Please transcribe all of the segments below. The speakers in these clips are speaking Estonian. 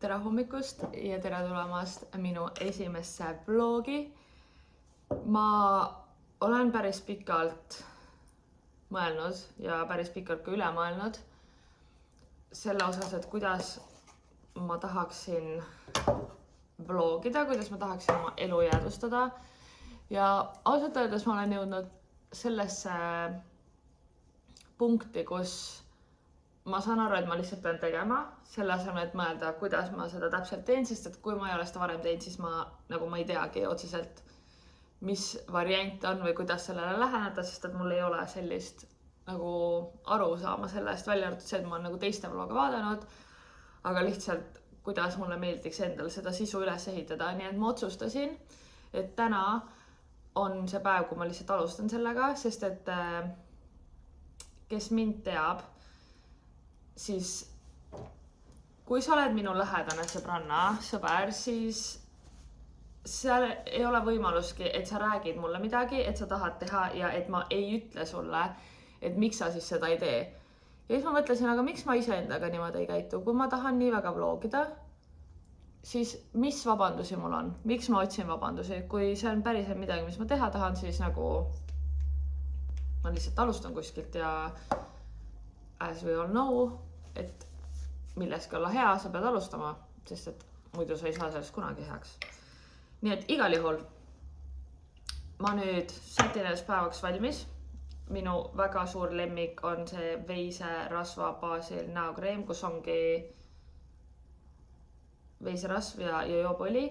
Tere hommikust ja tere tulemast minu esimesse vlogi. Ma olen päris pikalt mõelnud ja päris pikalt ka üle mõelnud selle osas, et kuidas ma tahaksin vlogida, kuidas ma tahaksin oma elu jäädvustada. Ja ausalt öeldes ma olen jõudnud sellesse punkti, kus ma saan aru, et ma lihtsalt pean tegema selle asemel, et mõelda, kuidas ma seda täpselt teen, sest et kui ma ei ole seda varem teinud, siis ma ei teagi otseselt, mis variant on või kuidas sellele läheneda, sest et mul ei ole sellist aru saama sellest, välja arvatud see, et ma olen teiste vloge vaadanud, aga lihtsalt kuidas mulle meeldiks endal seda sisu üles ehitada. Nii et ma otsustasin, et täna on see päev, kui ma lihtsalt alustan sellega, sest et kes mind teab, siis kui sa oled minu lähedane sõber, siis seal ei ole võimaluski, et sa räägid mulle midagi, et sa tahad teha ja et ma ei ütle sulle, et miks sa siis seda ei tee. Ja siis ma mõtlesin, aga miks ma iseendaga niimoodi ei käitu? Kui ma tahan nii väga vlogida, siis mis vabandusi mul on? Miks ma otsin vabandusi? Kui see on päriselt midagi, mis ma teha tahan, siis ma lihtsalt alustan kuskilt ja as we all know, et milleski olla hea, sa pead alustama, sest et muidu sa ei saa sellest kunagi heaks. Nii et igal juhul ma nüüd sätin ennast päevaks valmis. Minu väga suur lemmik on see veiserasva baasil näokreem, kus ongi veiserasv ja jojobaõli.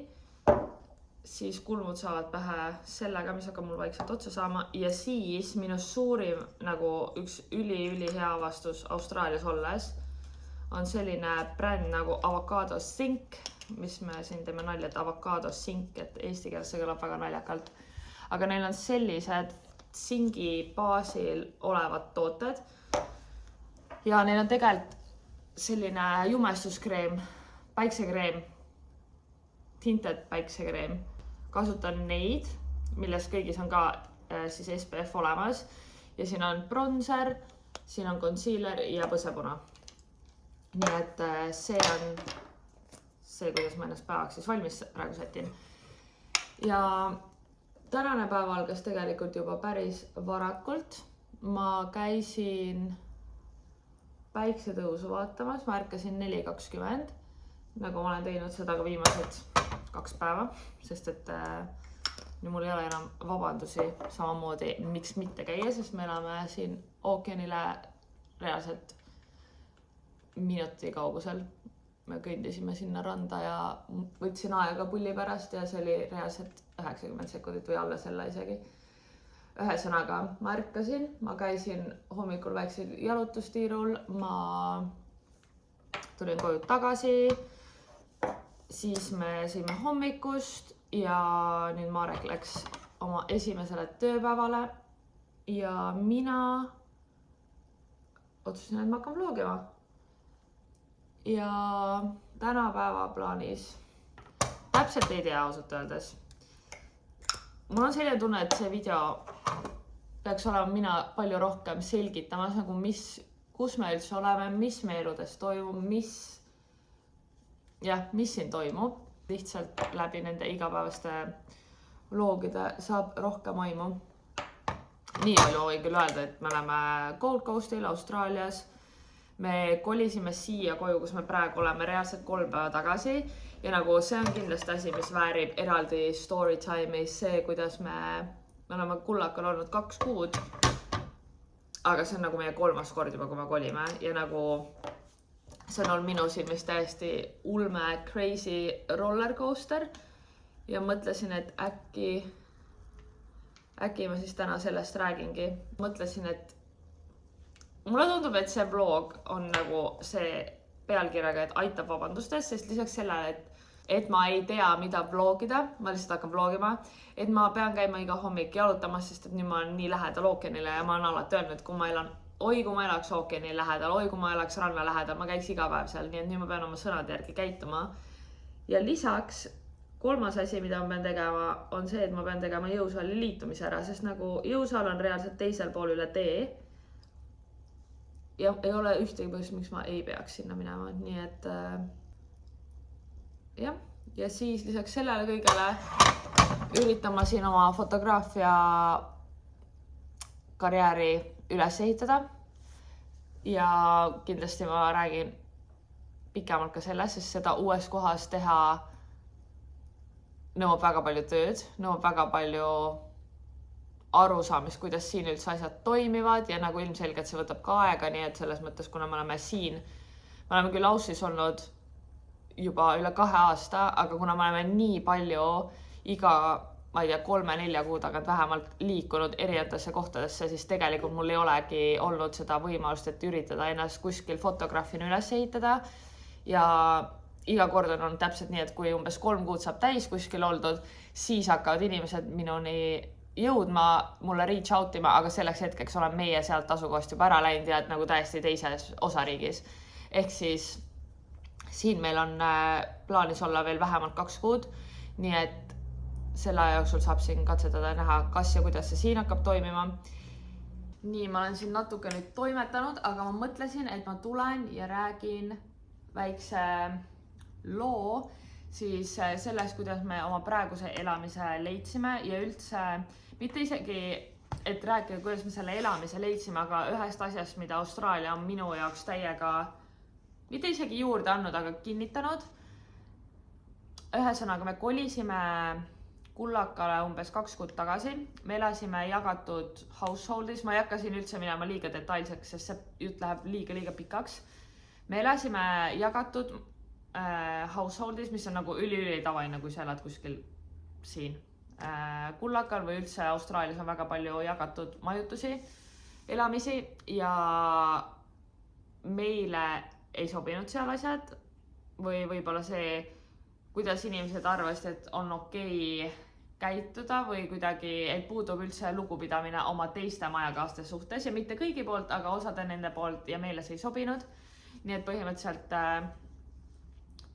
Siis kulmud saavad pähe sellega, mis hakkab mul vaikselt otsa saama. Ja siis minu suurim üks üli hea avastus Austraalias olles on selline bränd nagu Avocado Sink, mis me siin teeme nalja, et Avocado Sink, et eesti keeles see kõlab väga naljakalt. Aga neil on sellised singi baasil olevad tooted ja neil on tegelikult selline jumestuskreem, päiksekreem, tinted päiksekreem. Kasutan neid, milles kõigis on ka siis SPF olemas ja siin on bronzer, siin on concealer ja põsepuna. Nii et see on see, kuidas ma ennast päevaks siis valmis praegu sätin. Ja tänane päev algas tegelikult juba päris varakult. Ma käisin päiksetõusu vaatamas, ma ärkasin 4:20, nagu ma olen teinud seda ka viimased 2 päeva, sest et mul ei ole enam vabandusi samamoodi, miks mitte käia, sest me elame siin ookeanile reaalselt minuti kaugusel. Me kõndisime sinna randa ja võtsin aega pulli pärast ja see oli reaalselt 90 sekundit või alla selle isegi. Ühesõnaga, ma ärkasin, ma käisin hommikul väiksel jalutustiirul, ma tulin koju tagasi, siis me sõime hommikust ja nüüd Marek läks oma esimesele tööpäevale ja mina otsusin, et ma hakkan vlogima. Ja tänapäeva plaanis täpselt ei tea ausalt öeldes. Mul on selline tunne, et see video peaks olema mina palju rohkem selgitamas, kus me üldse oleme, mis meie eludes toimub, mis siin toimub. Lihtsalt läbi nende igapäevaste vlogide saab rohkem aimu. Nii palju võin küll öelda, et me oleme Gold Coastil, Austraalias. Me kolisime siia koju, kus me praegu oleme reaalselt 3 päeva tagasi ja see on kindlasti asi, mis väärib eraldi story time'is see, kuidas me oleme Kullakal olnud 2 kuud, aga see on meie 3. kord juba, kui me kolime ja see on olnud minu silmis täiesti ulme crazy rollercoaster ja mõtlesin, et äkki ma siis täna sellest räägingi. Mõtlesin, et mulle tundub, et see vlog on see pealkirjaga, et aitab vabandustest, sest lisaks sellele, et ma ei tea, mida vlogida, ma lihtsalt hakkan vlogima, et ma pean käima iga hommik jalutamas, sest et nüüd ma olen nii lähedal ookeanile ja ma olen alati öelnud, kui ma elaks ookeani lähedal, kui ma elaks ranna lähedal, ma käiks iga päev seal, nii et nüüd ma pean oma sõnade järgi käituma. Ja lisaks 3. asi, mida ma pean tegema, on see, et ma pean tegema jõusaali liitumise ära, sest jõusaal on reaalselt teisel pool üle tee. Ja ei ole ühtegi põhjust, miks ma ei peaks sinna minema, nii et jah, ja siis lisaks sellele kõigele üritan ma siin oma fotograafia karjääri üles ehitada. Ja kindlasti ma räägin pikemalt ka sellest, sest seda uues kohas teha nõuab väga palju tööd, nõuab väga palju arusaamist, kuidas siin üldse asjad toimivad ja nagu ilmselgelt see võtab ka aega, nii et selles mõttes, kuna me oleme siin, me oleme küll Aussis olnud juba üle 2 aasta, aga kuna me oleme nii palju iga, ma ei tea, 3-4 kuu tagant vähemalt liikunud erinevatesse kohtadesse, siis tegelikult mul ei olegi olnud seda võimalust, et üritada ennast kuskil fotograafina üles ehitada ja iga kord on olnud täpselt nii, et kui umbes 3 kuud saab täis kuskil oldud, siis hakkavad inimesed minuni jõudma, mulle reach out ima, aga selleks hetkeks olen meie sealt asukohast juba ära läinud ja et nagu täiesti teises osariigis. Ehk siis siin meil on plaanis olla veel vähemalt 2 kuud, nii et selle aja jooksul saab siin katsetada ja näha, kas ja kuidas see siin hakkab toimima. Nii, ma olen siin natuke nüüd toimetanud, aga ma mõtlesin, et ma tulen ja räägin väikse loo siis sellest, kuidas me oma praeguse elamise leidsime ja üldse mitte isegi, et rääkida, kuidas me selle elamise leidsime, aga ühest asjast, mida Austraalia on minu jaoks täiega, mitte isegi juurde andnud, aga kinnitanud. Ühesõnaga, me kolisime Kullakale umbes 2 kuud tagasi. Me elasime jagatud householdis. Ma ei hakka siin üldse minema liiga detailseks, sest see jutt läheb liiga pikaks. Me elasime jagatud householdis, mis on nagu üli tavaline, kui sa elad kuskil siin Kullakal või üldse Austraalias on väga palju jagatud majutusi, elamisi ja meile ei sobinud seal asjad või võib-olla see, kuidas inimesed arvasid, et on okei käituda või kuidagi, et puudub üldse lugupidamine oma teiste majakaaslaste suhtes ja mitte kõigi poolt, aga osade nende poolt ja meile see ei sobinud. Nii et põhimõtteliselt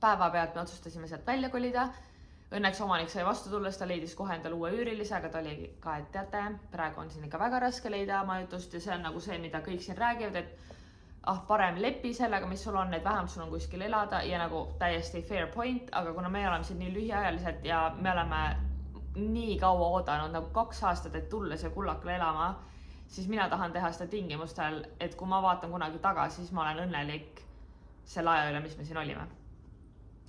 päevapealt me otsustasime sealt välja kolida. Õnneks omanik sai vastu tulles, ta leidis kohe endale uue üürilise, aga ta oli ka, et teate, praegu on siin ikka väga raske leida majutust ja see on nagu see, mida kõik siin räägivad, et parem lepi sellega, mis sul on, et vähem sul on kuskil elada ja nagu täiesti fair point, aga kuna me oleme siin nii lühiajaliselt ja me oleme nii kaua oodanud nagu 2 aastat, et tulla siia Kullakale elama, siis mina tahan teha seda tingimustel, et kui ma vaatan kunagi tagasi, siis ma olen õnnelik selle aja üle, mis me siin olime.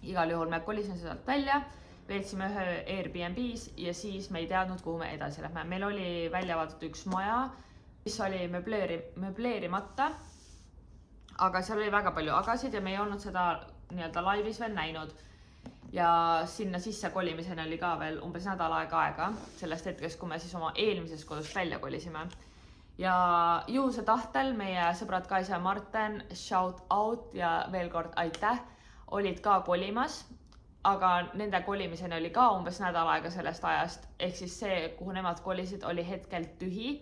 Igal juhul me kolisime sealt välja, veetsime ühe Airbnb's ja siis me ei teadnud, kuhu me edasi lähme. Meil oli välja vaadatud üks maja, mis oli möbleerimata, aga seal oli väga palju agasid ja me ei olnud seda nii-öelda laivis veel näinud. Ja sinna sisse kolimiseni oli ka veel umbes nädal aega sellest hetkest, kui me siis oma eelmisest kodust välja kolisime. Ja juhuse tahtel meie sõbrad Kaisa ja Marten, shout out ja veel kord aitäh, olid ka kolimas, aga nende kolimiseni oli ka umbes nädal aega sellest ajast, ehk siis see, kuhu nemad kolisid, oli hetkel tühi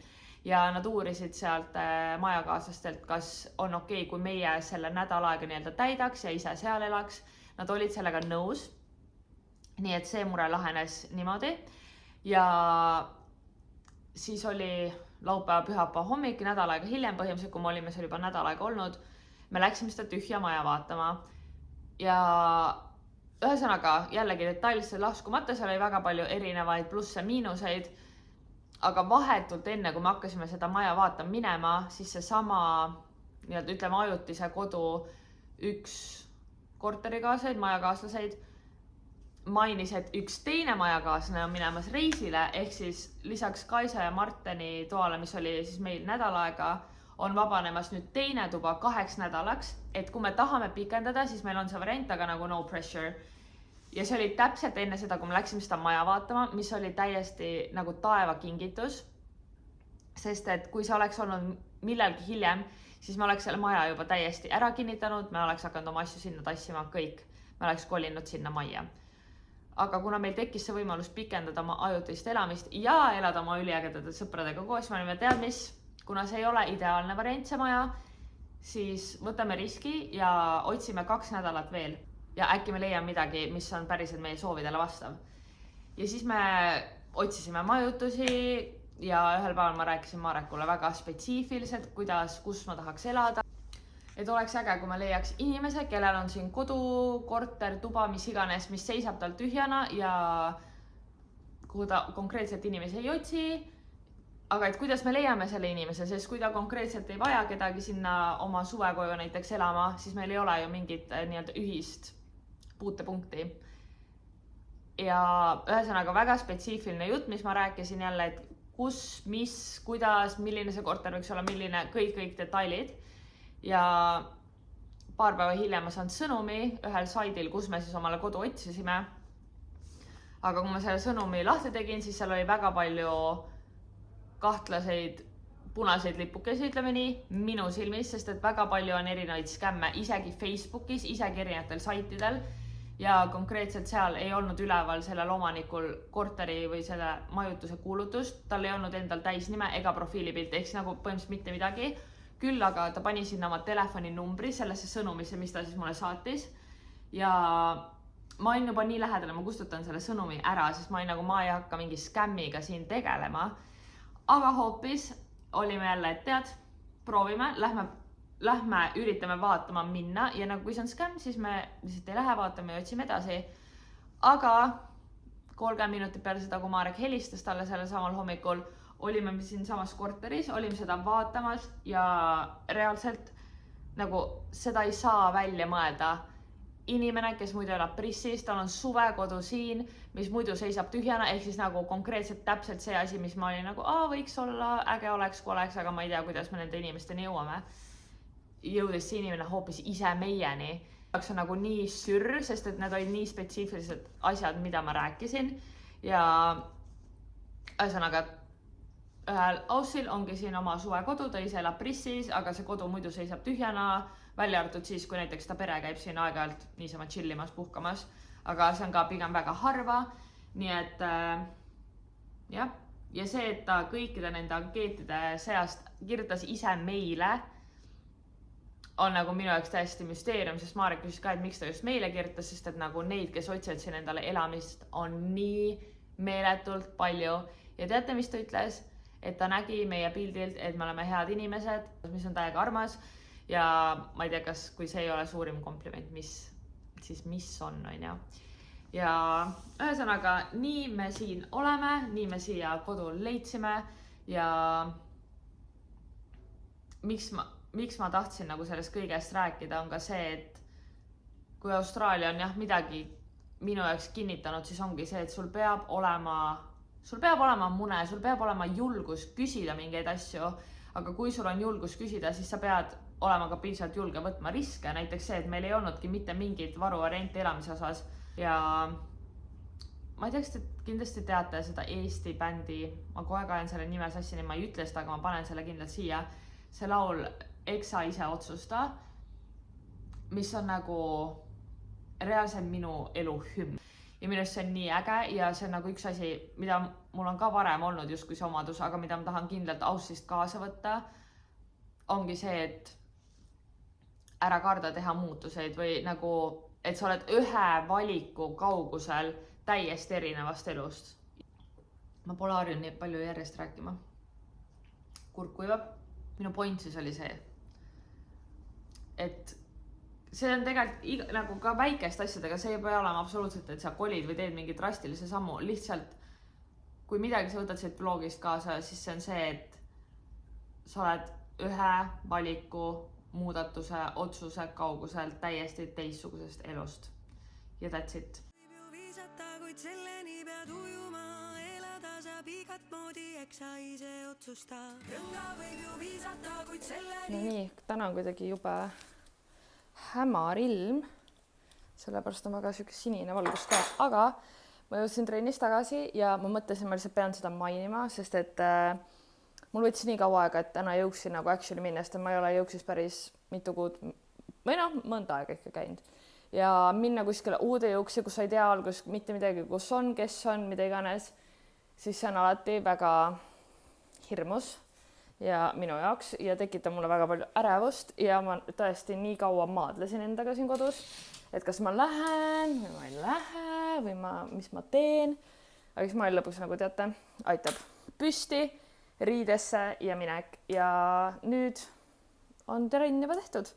ja nad uurisid sealt majakaaslastelt, kas on okei, kui meie selle nädal aega nii-öelda täidaks ja ise seal elaks. Nad olid sellega nõus, nii et see mure lahenes niimoodi ja siis oli laupäeva, pühapäeva hommik, nädal aega hiljem, põhimõtteliselt kui me olime seal juba nädal aega olnud, me läksime seda tühja maja vaatama ja ühesõnaga jällegi detailselt laskumata, seal oli väga palju erinevaid plusse-miinuseid, aga vahetult enne, kui me hakkasime seda maja vaatama minema, siis seesama nii-öelda ütleme ajutise kodu üks korterikaaslaseid, majakaaslaseid mainis, et üks teine majakaaslane on minemas reisile, ehk siis lisaks Kaisa ja Marteni toale, mis oli siis meil nädal aega, on vabanemas nüüd teine tuba 2 nädalaks, et kui me tahame pikendada, siis meil on see variant, aga nagu no pressure. Ja see oli täpselt enne seda, kui me läksime seda maja vaatama, mis oli täiesti nagu taeva kingitus, sest et kui see oleks olnud millalgi hiljem, siis me oleks selle maja juba täiesti ära kinnitanud, me oleks hakanud oma asju sinna tassima, kõik, me oleks kolinud sinna majja. Aga kuna meil tekkis see võimalus pikendada oma ajutist elamist ja elada oma üliägedate sõpradega koos, me olime tead mis, kuna see ei ole ideaalne variant see maja, siis võtame riski ja otsime 2 nädalat veel ja äkki me leiame midagi, mis on päriselt meie soovidele vastav. Ja siis me otsisime majutusi ja ühel päeval ma rääkisin Marekule väga spetsiifiliselt, kus ma tahaks elada. et oleks äge, kui ma leiaks inimese, kellel on siin kodu, korter, tuba, mis iganes, mis seisab tal tühjana ja kuhu ta konkreetselt inimesi ei otsi. Aga et kuidas me leiame selle inimese, sest kui ta konkreetselt ei vaja kedagi sinna oma suvekoju näiteks elama, siis meil ei ole ju mingit nii-öelda ühist puutepunkti. Ja ühesõnaga väga spetsiifiline jutt, mis ma rääkisin jälle, et kus, mis, kuidas, milline see korter võiks olla, milline, kõik detailid. Ja paar päeva hiljem ma saan sõnumi ühel saidil, kus me siis omale kodu otsisime. Aga kui ma selle sõnumi lahti tegin, siis seal oli väga palju kahtlaseid punaseid lipukesi, ütleme nii, minu silmis, sest et väga palju on erinevaid skämme, isegi Facebookis, isegi erinevatel saitidel. Ja konkreetselt seal ei olnud üleval sellel omanikul korteri või selle majutuse kuulutust. Tal ei olnud endal täisnime ega profiilipilt, ehk nagu põhimõtteliselt mitte midagi. Küll aga ta pani sinna oma telefoninumbri sellesse sõnumisse, mis ta siis mulle saatis. Ja ma olin juba nii lähedale, ma kustutan selle sõnumi ära, sest ma olin nagu, ma ei hakka mingi skämmiga siin tegelema. Aga hoopis olime jälle, et tead, proovime, lähme üritame vaatama minna ja nagu kui see on skämm, siis me lihtsalt ei lähe vaatama ja otsime edasi. Aga 30 minutit peale seda, kui Marek helistas talle sellel samal hommikul, olime siin samas korteris, olime seda vaatamas ja reaalselt nagu seda ei saa välja mõelda. Inimene, kes muidu elab Prissis, tal on suvekodu siin, mis muidu seisab tühjana, ehk siis nagu konkreetselt täpselt see asi, mis ma olin nagu, võiks olla, äge oleks, kui oleks, aga ma ei tea, kuidas me nende inimesteni jõuame. Jõudis see inimene hoopis ise meieni. See on nagu nii sürr, sest et need olid nii spetsiifilised asjad, mida ma rääkisin. Ja ühesõnaga, ühel Aussil ongi siin oma suvekodu, ta ise elab Prissis, aga see kodu muidu seisab tühjana, välja arvatud siis, kui näiteks ta pere käib siin aeg-ajalt niisama chillimas, puhkamas, aga see on ka pigem väga harva. Nii et jah, ja see, et ta kõikide nende ankeetide seast kirjutas ise meile, on nagu minu jaoks täiesti müsteerium, sest Marek küsis ka, et miks ta just meile kirjutas, sest et nagu neid, kes otsivad siin endale elamist, on nii meeletult palju. Ja teate, mis ta ütles? Et ta nägi meie pildilt, et me oleme head inimesed, mis on täiega armas. Ja ma ei tea, kas kui see ei ole suurim kompliment, mis on, on ja. Ja ühesõnaga, nii me siin oleme, nii me siia kodul leidsime ja miks ma tahtsin nagu sellest kõigest rääkida, on ka see, et kui Austraalia on jah midagi minu jaoks kinnitanud, siis ongi see, et sul peab olema mune, sul peab olema julgus küsida mingeid asju, aga kui sul on julgus küsida, siis sa pead olema ka piisavalt julge võtma riske, näiteks see, et meil ei olnudki mitte mingit varuvarianti elamise osas ja ma ei tea, kas te kindlasti teate seda Eesti bändi, ma kogu aeg ajan selle nime sassi, nii ma ei ütle seda, aga ma panen selle kindlalt siia, see laul Eks sa ise otsusta, mis on nagu reaalselt minu elu hümn. Ja minu arust see on nii äge ja see on nagu üks asi, mida mul on ka varem olnud justkui see omadus, aga mida ma tahan kindlalt Aussist kaasa võtta, ongi see, et ära karda teha muutuseid või nagu, et sa oled ühe valiku kaugusel täiesti erinevast elust. Ma pole harjunud nii palju järjest rääkima. Kurk kuivab. Minu point siis oli see, et see on tegelikult nagu ka väikest asjadega, see ei pea olema absoluutselt, et sa kolid või teed mingi drastilise sammu, lihtsalt kui midagi sa võtad siit vlogist kaasa, siis see on see, et sa oled ühe valiku muudatuse, otsuse kaugusel täiesti teistsugusest elust. Ja that's it. Selleni pead ujuma, elada saab igat moodi, eks sa ise otsusta. Rõnga võib ju viisata, kuid selleni... No nii, täna on kuidagi jube hämar ilm, sellepärast on väga siuke sinine valgus ka, aga ma jõudsin trennist tagasi ja ma mõtlesin, ma lihtsalt pean seda mainima, sest et mul võttis nii kaua aega, et täna jõuksin nagu actually minna, sest ma ei ole jõuksis päris mitu kuud või mõnda aega ikka käinud. Ja minna kuskile uude jõuksi, kus sa ei tea algus mitte midagi, kus on, kes on, mida iganes, siis see on alati väga hirmus ja minu jaoks ja tekitab mulle väga palju ärevust ja ma tõesti nii kaua maadlesin endaga siin kodus, et kas ma lähen või ma ei lähe või mis ma teen. Aga siis ma lõpuks nagu teate, aitab püsti, riidesse ja minek ja nüüd on trenn juba tehtud.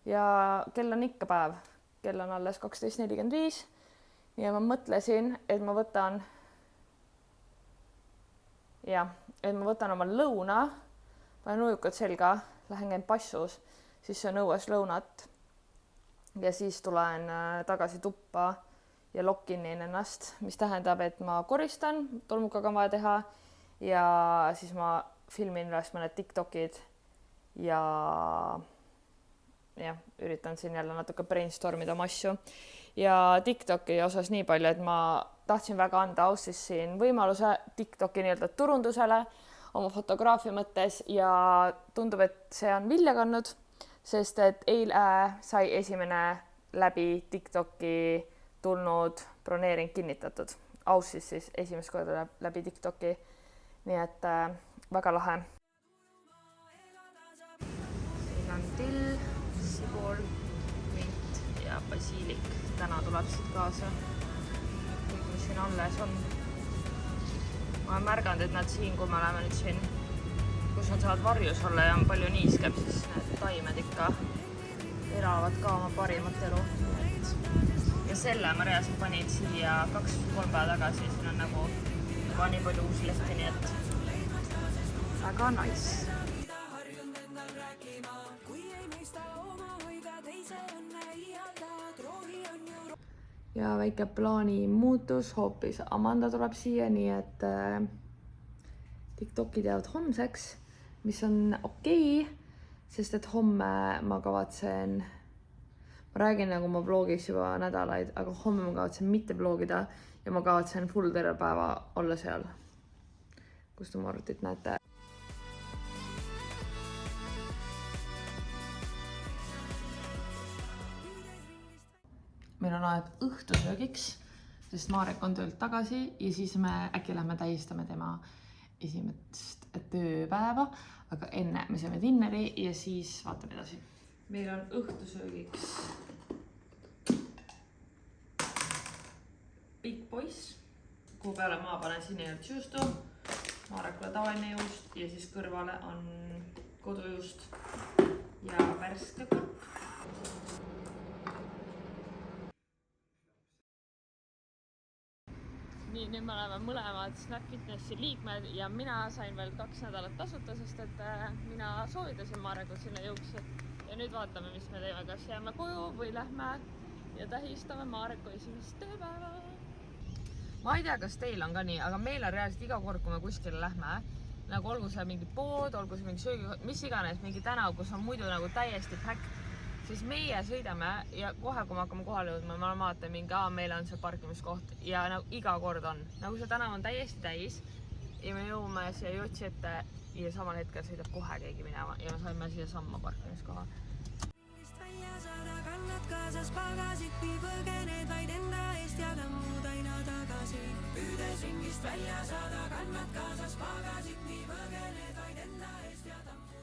ja kell on ikka päev, kell on alles 12:45 ja ma mõtlesin, et ma võtan oma lõuna, panen ujukad selga, lähen käin passus, siis söön õues lõunat ja siis tulen tagasi tuppa ja lock-in'in ennast, mis tähendab, et ma koristan, tolmukaga on vaja teha ja siis ma filmin üles mõned TikTokid ja üritan siin jälle natuke brainstormida oma asju. Ja TikToki osas nii palju, et ma tahtsin väga anda Aussis siin võimaluse TikToki nii-öelda turundusele oma fotograafia mõttes ja tundub, et see on vilja kandnud, sest et eile sai esimene läbi TikToki tulnud broneering kinnitatud. Aussis siis esimest korda läbi TikToki. Nii et väga lahe. Siin on till, sibul, mint ja basiilik. Täna tuleb siit kaasa. Kõik, mis siin alles on. Ma olen märganud, et nad siin, kui me oleme nüüd siin, kus nad saavad varjus olla ja on palju niiskeb, siis need taimed ikka elavad ka oma parimat elu. Ja selle ma reaalselt panin siia 2-3 päeva tagasi, siin on nagu juba nii palju uusi lehti, nii et väga nice. Ja väike plaani muutus, hoopis Amanda tuleb siia, nii et TikTokid jäävad homseks, mis on okei, sest et homme ma kavatsen, ma räägin nagu ma vlogiks juba nädalaid, aga homme ma kavatsen mitte vlogida ja ma kavatsen full terve päeva olla seal, kus te oma arvutit näete. Meil on aeg õhtusöögiks, sest Marek on töölt tagasi ja siis me äkki lähme tähistame tema esimest tööpäeva, aga enne me sööme dinneri ja siis vaatame edasi. Meil on õhtusöögiks Big Boys, kuhu peale ma panen sinna juustu, Marekule tavaline juust ja siis kõrvale on kodujuust ja värske kurk. Nii, nüüd me oleme mõlemad Snap Fitnessi liikmed ja mina sain veel 2 nädalat tasuta, sest et mina soovitasin Marekut sinna jõuks. Ja nüüd vaatame, mis me teeme, kas jääme koju või lähme ja tähistame Mareku esimest tööpäeva. Ma ei tea, kas teil on ka nii, aga meil on reaalselt iga kord, kui me kuskile lähme, nagu olgu see mingi pood, olgu see mingi söögi, mis iganes, mingi tänav, kus on muidu nagu täiesti päkk, siis meie sõidame ja kohe, kui me hakkame kohale jõudma, ma vaatan mingi, meil on see parkimiskoht ja nagu iga kord on. Nagu see tänav on täiesti täis ja me jõuame siia Jotsi ette ja samal hetkel sõidab kohe keegi minema ja me saime siia samma parkimiskoha. Kannad kaasas pagasid, nii põgened vaid enda eest ja tammud aina tagasi. Püüdes ringist välja saada, kannad kaasas pagasid, nii põgened vaid enda eest ja tammud.